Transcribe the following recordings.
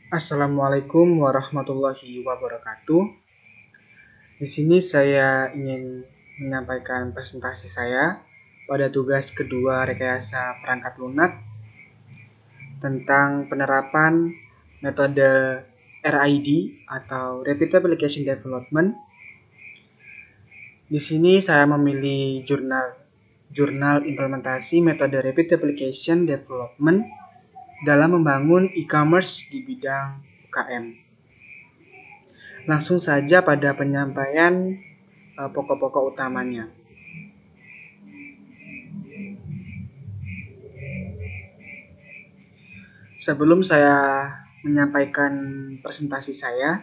Assalamualaikum warahmatullahi wabarakatuh. Di sini saya ingin menyampaikan presentasi saya pada tugas kedua rekayasa perangkat lunak tentang penerapan metode RID atau Rapid Application Development. Di sini saya memilih jurnal implementasi metode Rapid Application Development dalam membangun e-commerce di bidang UKM. Langsung saja pada penyampaian pokok-pokok utamanya. Sebelum saya menyampaikan presentasi saya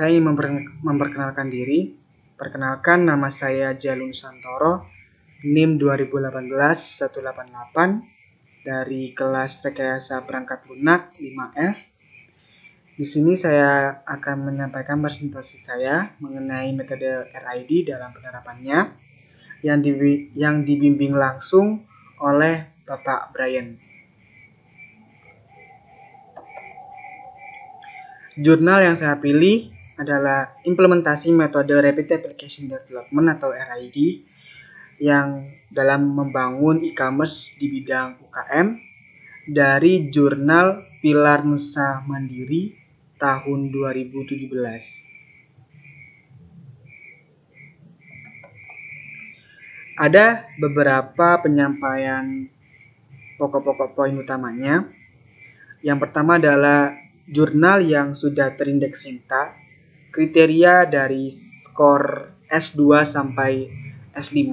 ingin memperkenalkan diri. Perkenalkan, nama saya Jalun Santoro, NIM 2018-188 dari kelas rekayasa perangkat lunak 5F. Di sini saya akan menyampaikan presentasi saya mengenai metode RID dalam penerapannya yang dibimbing langsung oleh Bapak Brian. Jurnal yang saya pilih adalah implementasi metode Rapid Application Development atau RID yang dalam membangun e-commerce di bidang UKM dari jurnal Pilar Nusa Mandiri tahun 2017. Ada beberapa penyampaian pokok-pokok poin utamanya. Yang pertama adalah jurnal yang sudah terindeks Sinta, kriteria dari skor S2 sampai S5.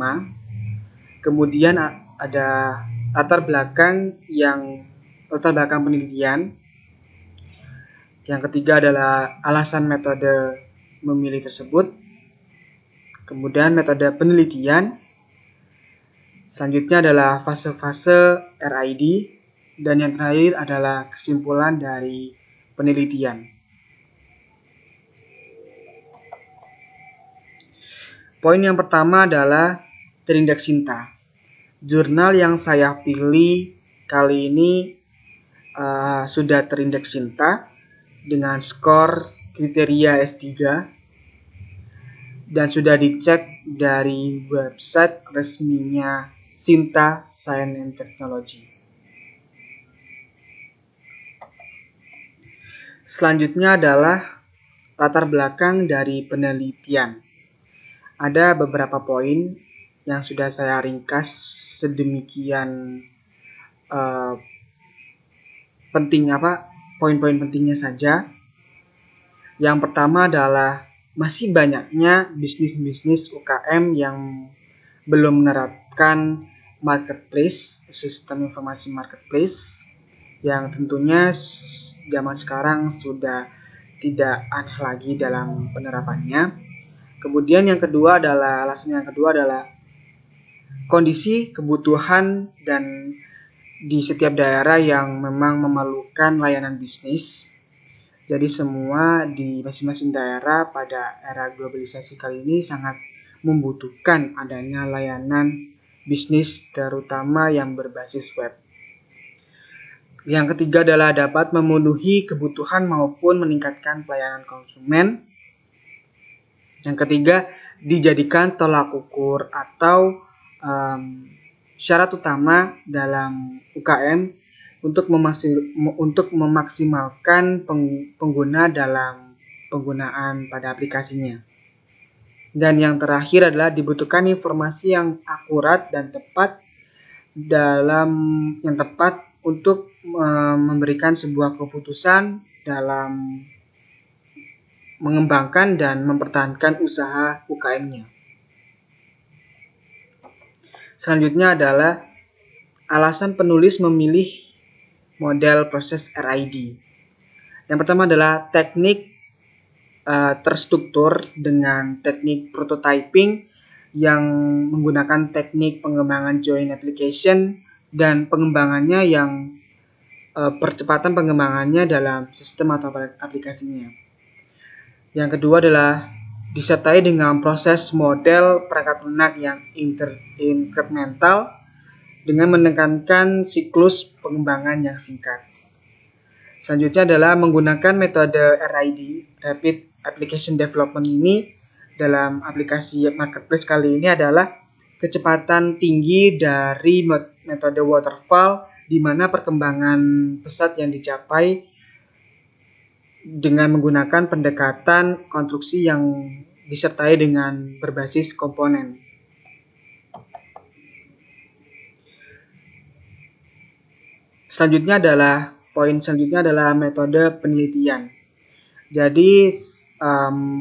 Kemudian ada latar belakang penelitian. Yang ketiga adalah alasan metode memilih tersebut. Kemudian metode penelitian. Selanjutnya adalah fase-fase RID. Dan yang terakhir adalah kesimpulan dari penelitian. Poin yang pertama adalah terindeks Sinta. Jurnal yang saya pilih kali ini sudah terindeks Sinta dengan skor kriteria S3 dan sudah dicek dari website resminya Sinta Science and Technology. Selanjutnya adalah latar belakang dari penelitian. Ada beberapa poin yang sudah saya ringkas sedemikian poin-poin pentingnya saja. Yang pertama adalah masih banyaknya bisnis-bisnis UKM yang belum menerapkan marketplace, sistem informasi marketplace, yang tentunya zaman sekarang sudah tidak aneh lagi dalam penerapannya. Kemudian alasan yang kedua adalah kondisi kebutuhan dan di setiap daerah yang memang memerlukan layanan bisnis. Jadi semua di masing-masing daerah pada era globalisasi kali ini sangat membutuhkan adanya layanan bisnis terutama yang berbasis web. Yang ketiga adalah dapat memenuhi kebutuhan maupun meningkatkan pelayanan konsumen. Yang ketiga, dijadikan tolak ukur atau syarat utama dalam UKM untuk memaksimalkan pengguna dalam penggunaan pada aplikasinya. Dan yang terakhir adalah dibutuhkan informasi yang akurat dan tepat untuk memberikan sebuah keputusan dalam mengembangkan dan mempertahankan usaha UKM-nya. Selanjutnya adalah alasan penulis memilih model proses RID. Yang pertama adalah teknik terstruktur dengan teknik prototyping yang menggunakan teknik pengembangan joint application dan pengembangannya yang percepatan pengembangannya dalam sistem atau aplikasinya. Yang kedua adalah disertai dengan proses model perangkat lunak yang incremental dengan menekankan siklus pengembangan yang singkat. Selanjutnya adalah menggunakan metode RAD, Rapid Application Development ini dalam aplikasi marketplace kali ini adalah kecepatan tinggi dari metode waterfall, di mana perkembangan pesat yang dicapai dengan menggunakan pendekatan konstruksi yang disertai dengan berbasis komponen. Poin selanjutnya adalah metode penelitian. Jadi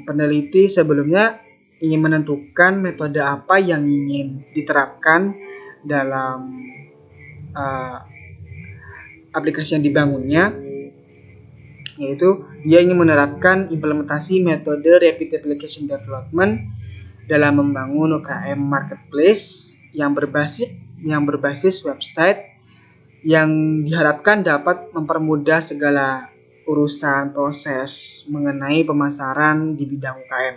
peneliti sebelumnya ingin menentukan metode apa yang ingin diterapkan dalam aplikasi yang dibangunnya, yaitu dia ingin menerapkan implementasi metode Rapid Application Development dalam membangun UKM marketplace yang berbasis website yang diharapkan dapat mempermudah segala urusan proses mengenai pemasaran di bidang UKM,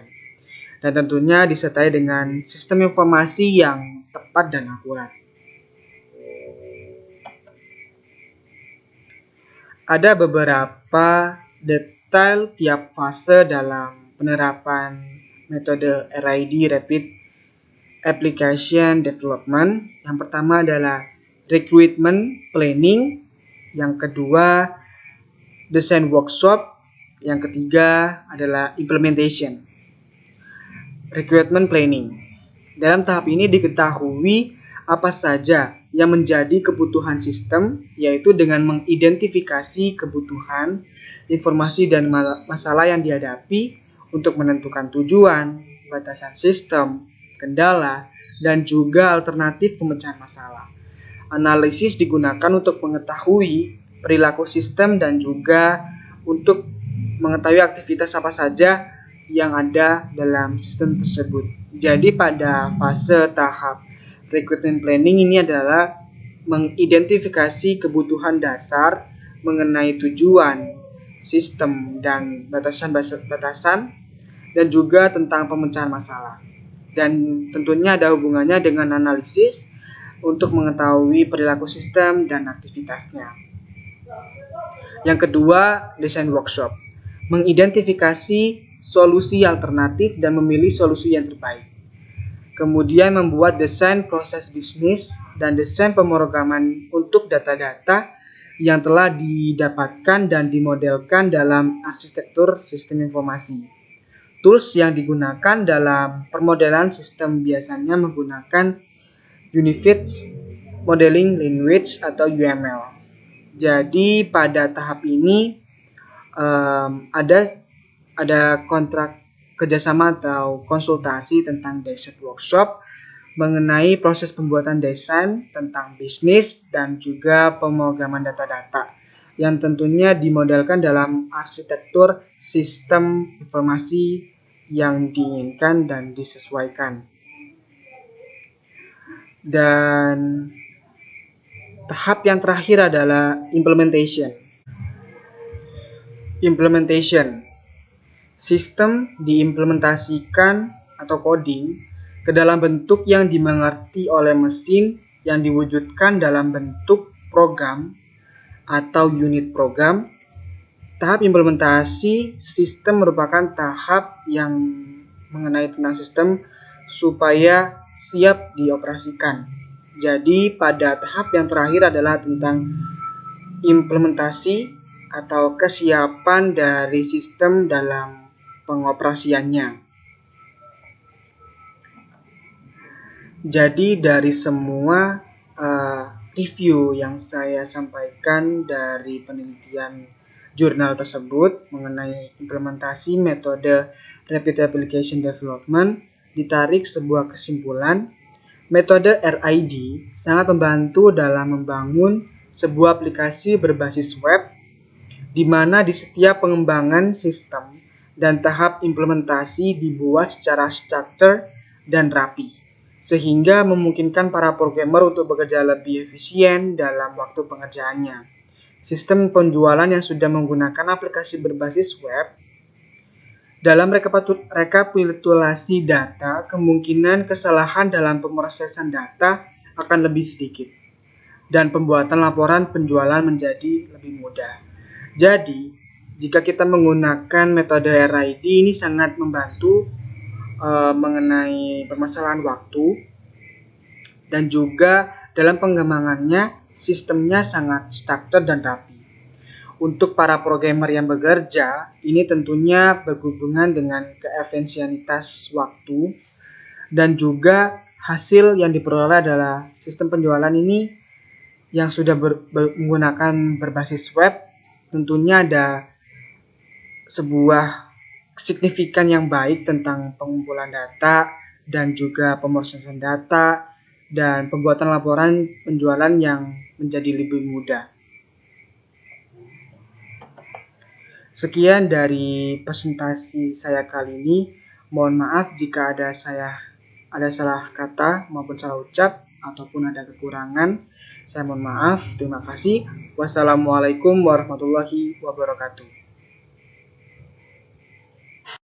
dan tentunya disertai dengan sistem informasi yang tepat dan akurat. Ada beberapa detail tiap fase dalam penerapan metode RAD, Rapid Application Development. Yang pertama adalah recruitment planning, yang kedua design workshop, yang ketiga adalah implementation. Recruitment planning. Dalam tahap ini diketahui apa saja yang menjadi kebutuhan sistem, yaitu dengan mengidentifikasi kebutuhan, informasi dan masalah yang dihadapi untuk menentukan tujuan, batasan sistem, kendala, dan juga alternatif pemecahan masalah. Analisis digunakan untuk mengetahui perilaku sistem dan juga untuk mengetahui aktivitas apa saja yang ada dalam sistem tersebut. Jadi pada fase tahap recruitment planning ini adalah mengidentifikasi kebutuhan dasar mengenai tujuan, sistem, dan batasan, dan juga tentang pemecahan masalah. Dan tentunya ada hubungannya dengan analisis untuk mengetahui perilaku sistem dan aktivitasnya. Yang kedua, desain workshop. Mengidentifikasi solusi alternatif dan memilih solusi yang terbaik. Kemudian membuat desain proses bisnis dan desain pemrograman untuk data-data yang telah didapatkan dan dimodelkan dalam arsitektur sistem informasi. Tools yang digunakan dalam permodelan sistem biasanya menggunakan Unified Modeling Language atau UML. Jadi pada tahap ini ada kontrak kerjasama atau konsultasi tentang desain workshop mengenai proses pembuatan desain tentang bisnis dan juga pemrograman data-data yang tentunya dimodelkan dalam arsitektur sistem informasi yang diinginkan dan disesuaikan. Dan tahap yang terakhir adalah implementation. Sistem diimplementasikan atau coding ke dalam bentuk yang dimengerti oleh mesin yang diwujudkan dalam bentuk program atau unit program. Tahap implementasi sistem merupakan tahap yang mengenai tentang sistem supaya siap dioperasikan. Jadi pada tahap yang terakhir adalah tentang implementasi atau kesiapan dari sistem dalam pengoperasiannya. Jadi dari semua review yang saya sampaikan dari penelitian jurnal tersebut mengenai implementasi metode Rapid Application Development, ditarik sebuah kesimpulan. Metode RAD sangat membantu dalam membangun sebuah aplikasi berbasis web, di mana di setiap pengembangan sistem dan tahap implementasi dibuat secara struktur dan rapi, sehingga memungkinkan para programmer untuk bekerja lebih efisien dalam waktu pengerjaannya. Sistem penjualan yang sudah menggunakan aplikasi berbasis web, dalam rekapitulasi data, kemungkinan kesalahan dalam pemrosesan data akan lebih sedikit, dan pembuatan laporan penjualan menjadi lebih mudah. Jadi, jika kita menggunakan metode RID ini sangat membantu mengenai permasalahan waktu, dan juga dalam pengembangannya sistemnya sangat struktur dan rapi. Untuk para programmer yang bekerja, ini tentunya berhubungan dengan keefisienitas waktu, dan juga hasil yang diperoleh adalah sistem penjualan ini yang sudah menggunakan berbasis web. Tentunya ada sebuah signifikan yang baik tentang pengumpulan data dan juga pemrosesan data dan pembuatan laporan penjualan yang menjadi lebih mudah. Sekian dari presentasi saya kali ini. Mohon maaf jika ada salah kata maupun salah ucap ataupun ada kekurangan. Saya mohon maaf. Terima kasih. Wassalamualaikum warahmatullahi wabarakatuh.